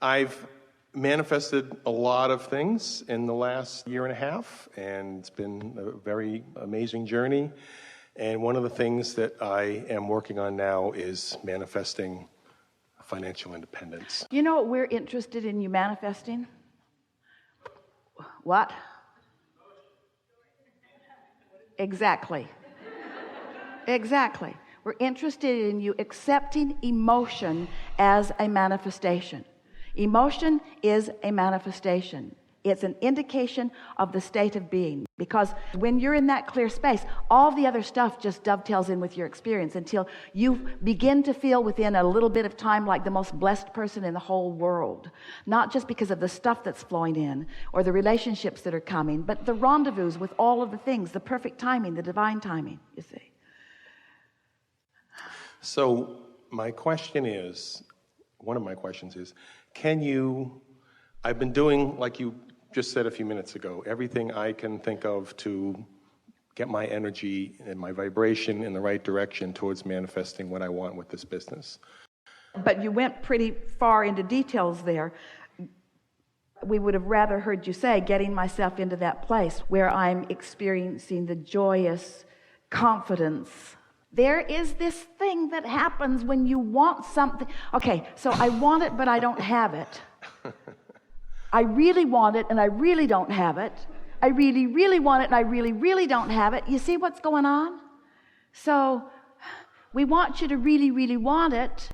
I've manifested a lot of things in the last year and a half, and it's been a very amazing journey. And one of the things that I am working on now is manifesting financial independence. You know what we're interested in you manifesting? What? Exactly. Exactly. We're interested in you accepting emotion as a manifestation. Emotion is a manifestation. It's an indication of the state of being, because when you're in that clear space, all the other stuff just dovetails in with your experience until you begin to feel within a little bit of time like the most blessed person in the whole world. Not just because of the stuff that's flowing in or the relationships that are coming, but the rendezvous with all of the things, the perfect timing, the divine timing, you see. So my question is, one of my questions is, I've been doing, like you just said a few minutes ago, everything I can think of to get my energy and my vibration in the right direction towards manifesting what I want with this business. But you went pretty far into details there. We would have rather heard you say, getting myself into that place where I'm experiencing the joyous confidence. There is this thing that happens when you want something. Okay, so I want it, but I don't have it. I really want it, and I really don't have it. I really, really want it, and I really, really don't have it. You see what's going on? So we want you to really, really want it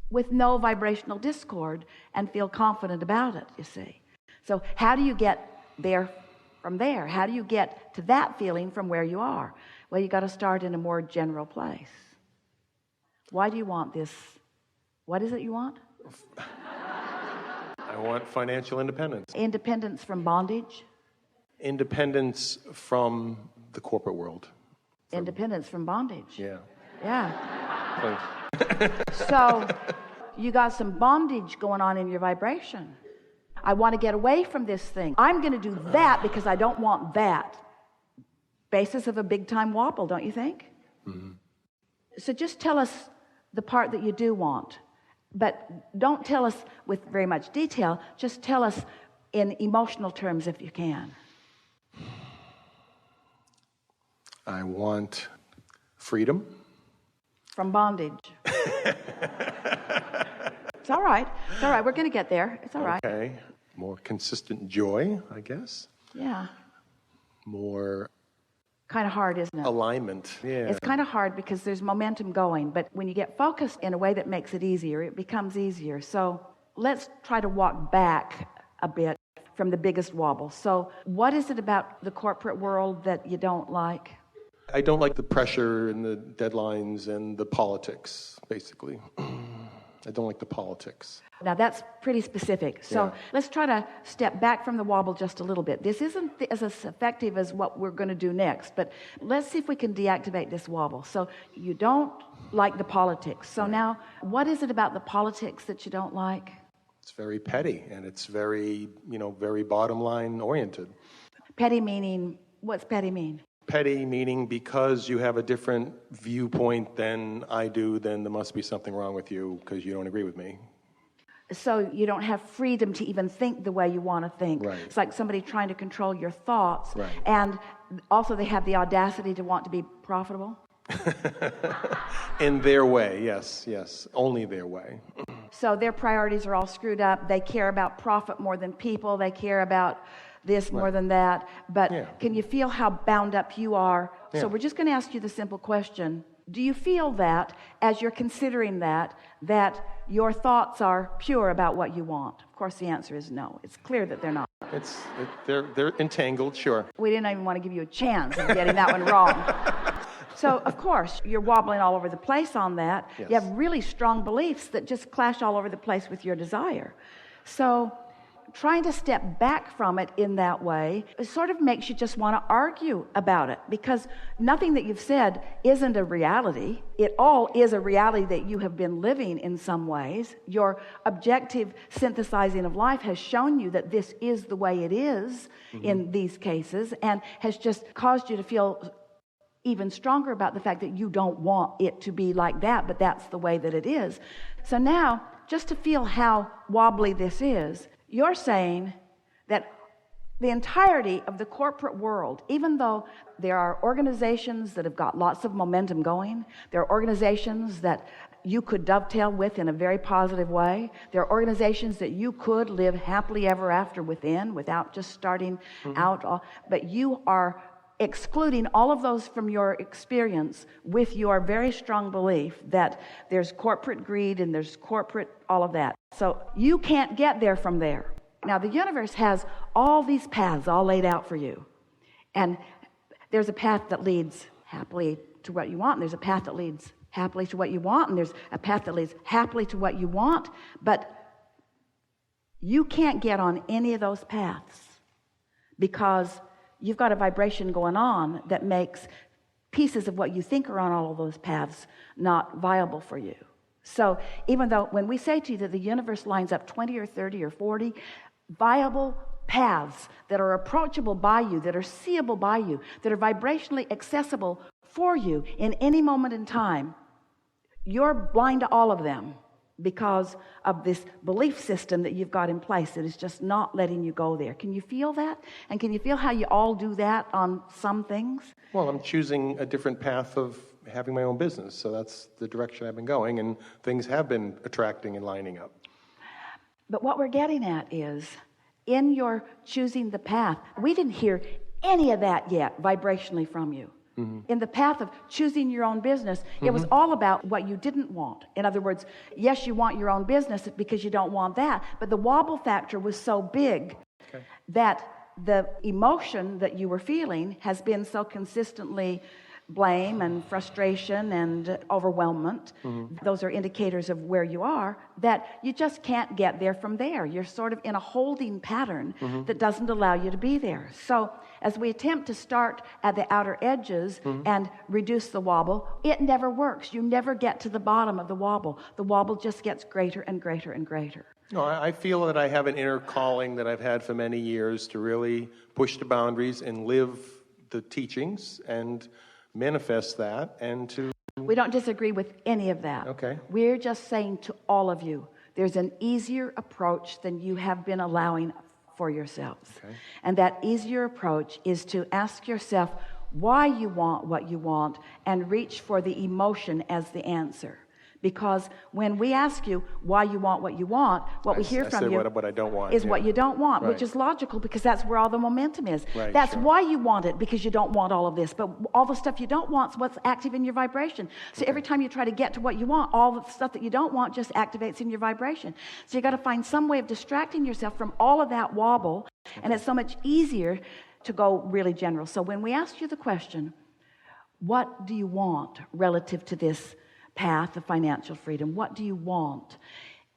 with no vibrational discord and feel confident about it, you see. So how do you get there from there? How do you get to that feeling from where you are? Well, you got to start in a more general place. Why do you want this? What is it you want? I want financial independence. Independence from bondage? Independence from the corporate world. Independence from bondage? Yeah. Yeah. So you got some bondage going on in your vibration. I want to get away from this thing. I'm going to do that because I don't want that. Basis of a big-time wobble, don't you think? Mm-hmm. So just tell us the part that you do want. But don't tell us with very much detail. Just tell us in emotional terms if you can. I want freedom. From bondage. It's all right. It's all right. We're going to get there. It's all right. Okay. More consistent joy, I guess. Yeah. More... Kind of hard, isn't it? Alignment. Yeah. It's kind of hard because there's momentum going, but when you get focused in a way that makes it easier, it becomes easier. So let's try to walk back a bit from the biggest wobble. So what is it about the corporate world that you don't like? I don't like the pressure and the deadlines and the politics, basically. I don't like the politics. Now that's pretty specific. So let's try to step back from the wobble just a little bit. This isn't as effective as what we're going to do next, but let's see if we can deactivate this wobble. So you don't like the politics. So now, what is it about the politics that you don't like? It's very petty, and it's very, very bottom line oriented. Petty meaning, what's petty mean? Petty meaning because you have a different viewpoint than I do, then there must be something wrong with you because you don't agree with me. So you don't have freedom to even think the way you want to think. Right. It's like somebody trying to control your thoughts. Right. And also they have the audacity to want to be profitable. In their way, yes. Only their way. So their priorities are all screwed up. They care about profit more than people. They care about this more than that. But can you feel how bound up you are? Yeah. So we're just going to ask you the simple question. Do you feel that, as you're considering that your thoughts are pure about what you want? Of course, the answer is no. It's clear that they're not. They're entangled, sure. We didn't even want to give you a chance of getting that one wrong. So, of course, you're wobbling all over the place on that. Yes. You have really strong beliefs that just clash all over the place with your desire. So trying to step back from it in that way, it sort of makes you just want to argue about it, because nothing that you've said isn't a reality. It all is a reality that you have been living in some ways. Your objective synthesizing of life has shown you that this is the way it is in these cases, and has just caused you to feel even stronger about the fact that you don't want it to be like that, but that's the way that it is. So now just to feel how wobbly this is, you're saying that the entirety of the corporate world, even though there are organizations that have got lots of momentum going, there are organizations that you could dovetail with in a very positive way, there are organizations that you could live happily ever after within without just starting out, but you are excluding all of those from your experience with your very strong belief that there's corporate greed and there's corporate all of that. So you can't get there from there. Now, the universe has all these paths all laid out for you. And there's a path that leads happily to what you want, and there's a path that leads happily to what you want, and there's a path that leads happily to what you want, but you can't get on any of those paths because you've got a vibration going on that makes pieces of what you think are on all of those paths not viable for you. So even though when we say to you that the universe lines up 20 or 30 or 40 viable paths that are approachable by you, that are seeable by you, that are vibrationally accessible for you in any moment in time, you're blind to all of them because of this belief system that you've got in place that is just not letting you go there. Can you feel that? And can you feel how you all do that on some things? Well, I'm choosing a different path of having my own business, so that's the direction I've been going, and things have been attracting and lining up. But what we're getting at is, in your choosing the path, we didn't hear any of that yet vibrationally from you. In the path of choosing your own business, it was all about what you didn't want. In other words, yes, you want your own business because you don't want that, but the wobble factor was so big that the emotion that you were feeling has been so consistently blame and frustration and overwhelmment. Those are indicators of where you are, that you just can't get there from there. You're sort of in a holding pattern that doesn't allow you to be there. So as we attempt to start at the outer edges and reduce the wobble, it never works. You never get to the bottom of the wobble. The wobble just gets greater and greater and greater. No, I feel that I have an inner calling that I've had for many years to really push the boundaries and live the teachings and manifest that, and to... We don't disagree with any of that. Okay. We're just saying to all of you, there's an easier approach than you have been allowing for yourselves. Okay. And that easier approach is to ask yourself why you want what you want and reach for the emotion as the answer. Because when we ask you why you want what you want, what we hear from you what I don't want, is what you don't want, Right. which is logical because that's where all the momentum is. Right, That's sure. why you want it, because you don't want all of this. But all the stuff you don't want is what's active in your vibration. So every time you try to get to what you want, all the stuff that you don't want just activates in your vibration. So you got to find some way of distracting yourself from all of that wobble, and it's so much easier to go really general. So when we ask you the question, what do you want relative to this path of financial freedom? What do you want?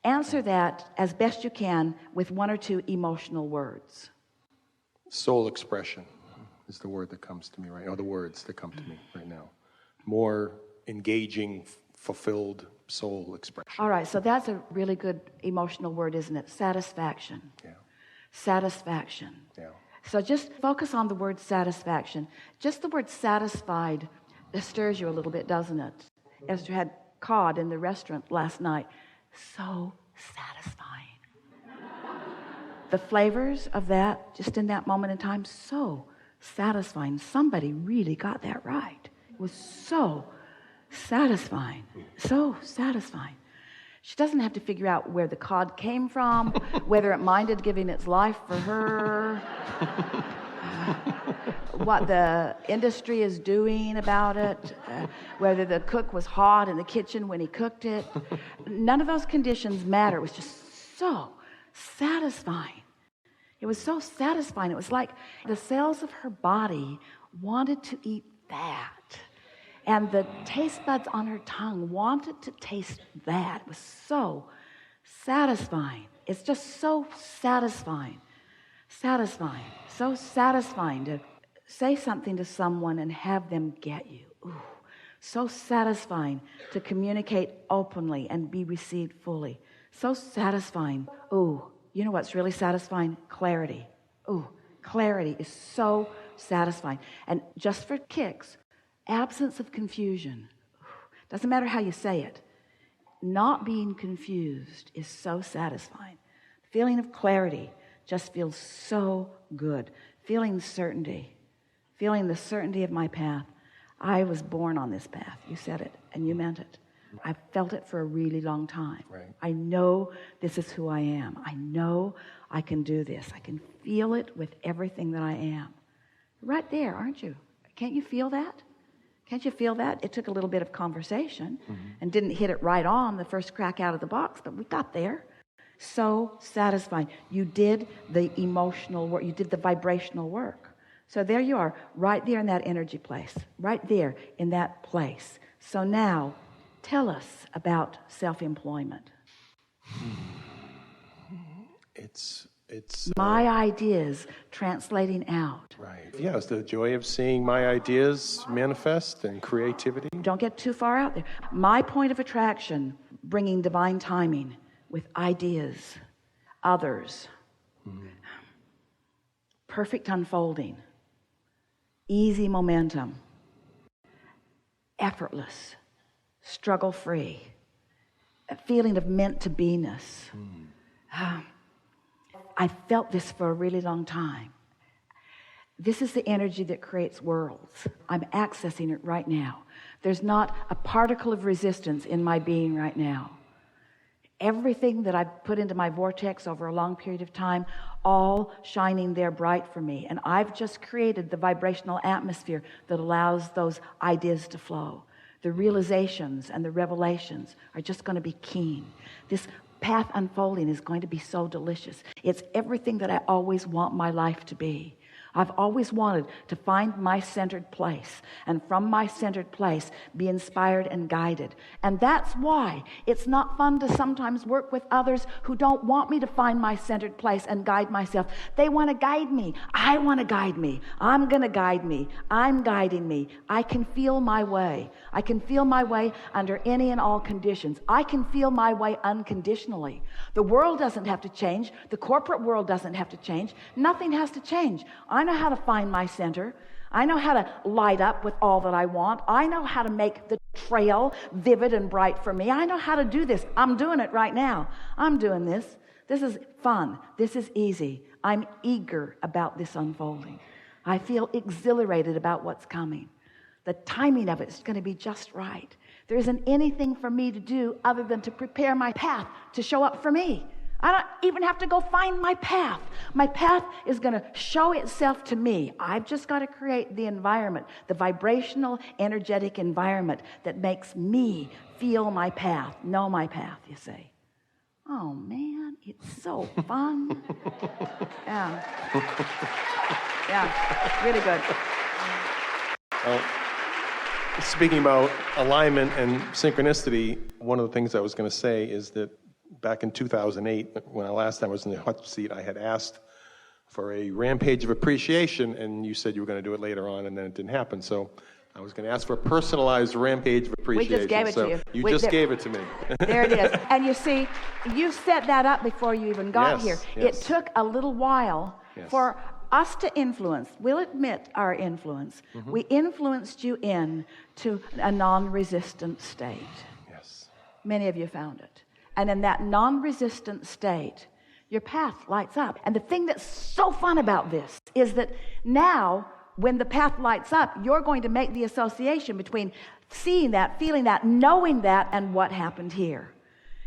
Answer that as best you can with one or two emotional words. Soul expression is the word that comes to me right now, or the words that come to me right now. More engaging, fulfilled soul expression. All right, so that's a really good emotional word, isn't it? Satisfaction. Yeah. Satisfaction. Yeah. So just focus on the word satisfaction. Just the word satisfied stirs you a little bit, doesn't it? Esther had cod in the restaurant last night. So satisfying. The flavors of that, just in that moment in time, so satisfying. Somebody really got that right. It was so satisfying. So satisfying. She doesn't have to figure out where the cod came from, whether it minded giving its life for her, what the industry is doing about it, whether the cook was hot in the kitchen when he cooked it. None of those conditions matter. It was just so satisfying. It was so satisfying. It was like the cells of her body wanted to eat that. And the taste buds on her tongue wanted to taste that. It was so satisfying. It's just so satisfying. Satisfying. So satisfying to say something to someone and have them get you. Ooh. So satisfying to communicate openly and be received fully. So satisfying. Ooh, you know what's really satisfying? Clarity. Ooh, clarity is so satisfying. And just for kicks, absence of confusion. Doesn't matter how you say it. not being confused is so satisfying. Feeling of clarity just feels so good. Feeling certainty, feeling the certainty of my path. I was born on this path. You said it, and you meant it. I've felt it for a really long time. Right. I know this is who I am. I know I can do this. I can feel it with everything that I am. Right there, aren't you? Can't you feel that? Can't you feel that? It took a little bit of conversation and didn't hit it right on the first crack out of the box, but we got there. So satisfying. You did the emotional work. You did the vibrational work. So there you are, right there in that energy place, right there in that place. So now, tell us about self-employment. It's my ideas translating out. right. Yeah, it's the joy of seeing my ideas manifest and creativity. Don't get too far out there. My point of attraction, bringing divine timing with ideas, others, perfect unfolding, easy momentum, effortless, struggle-free, a feeling of meant-to-be-ness. I felt this for a really long time. This is the energy that creates worlds. I'm accessing it right now. There's not a particle of resistance in my being right now. Everything that I've put into my vortex over a long period of time, all shining there bright for me. And I've just created the vibrational atmosphere that allows those ideas to flow. The realizations and the revelations are just going to be keen. This path unfolding is going to be so delicious. It's everything that I always want my life to be. I've always wanted to find my centered place, and from my centered place be inspired and guided. And that's why it's not fun to sometimes work with others who don't want me to find my centered place and guide myself. They want to guide me. I want to guide me. I'm going to guide me. I'm guiding me. I can feel my way. I can feel my way under any and all conditions. I can feel my way unconditionally. The world doesn't have to change. The corporate world doesn't have to change. Nothing has to change. I know how to find my center. I know how to light up with all that I want. I know how to make the trail vivid and bright for me. I know how to do this. I'm doing it right now. I'm doing this. This is fun. This is easy. I'm eager about this unfolding. I feel exhilarated about what's coming. The timing of it is going to be just right. There isn't anything for me to do other than to prepare my path to show up for me. I don't even have to go find my path. My path is going to show itself to me. I've just got to create the environment, the vibrational, energetic environment that makes me feel my path, know my path, you see. Oh, man, it's so fun. Yeah. Yeah, really good. Well, speaking about alignment and synchronicity, one of the things I was going to say is that back in 2008, when I last time I was in the hot seat, I had asked for a rampage of appreciation, and you said you were going to do it later on, and then it didn't happen. So I was going to ask for a personalized rampage of appreciation. We just gave it to you. You just gave it to me. There it is. And you see, you set that up before you even got here. Yes. It took a little while for us to influence. We'll admit our influence. We influenced you into a non-resistant state. Yes. Many of you found it. And in that non-resistant state, your path lights up. And the thing that's so fun about this is that now, when the path lights up, you're going to make the association between seeing that, feeling that, knowing that, and what happened here.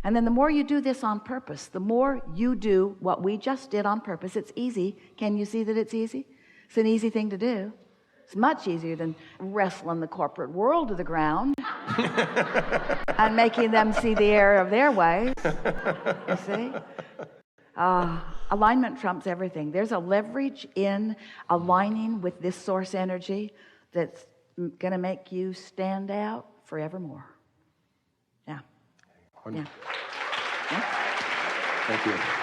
And then the more you do this on purpose, the more you do what we just did on purpose. It's easy. Can you see that it's easy? It's an easy thing to do. It's much easier than wrestling the corporate world to the ground and making them see the error of their ways. You see? Alignment trumps everything. There's a leverage in aligning with this source energy that's going to make you stand out forevermore. Yeah. Wonderful. Yeah. Thank you.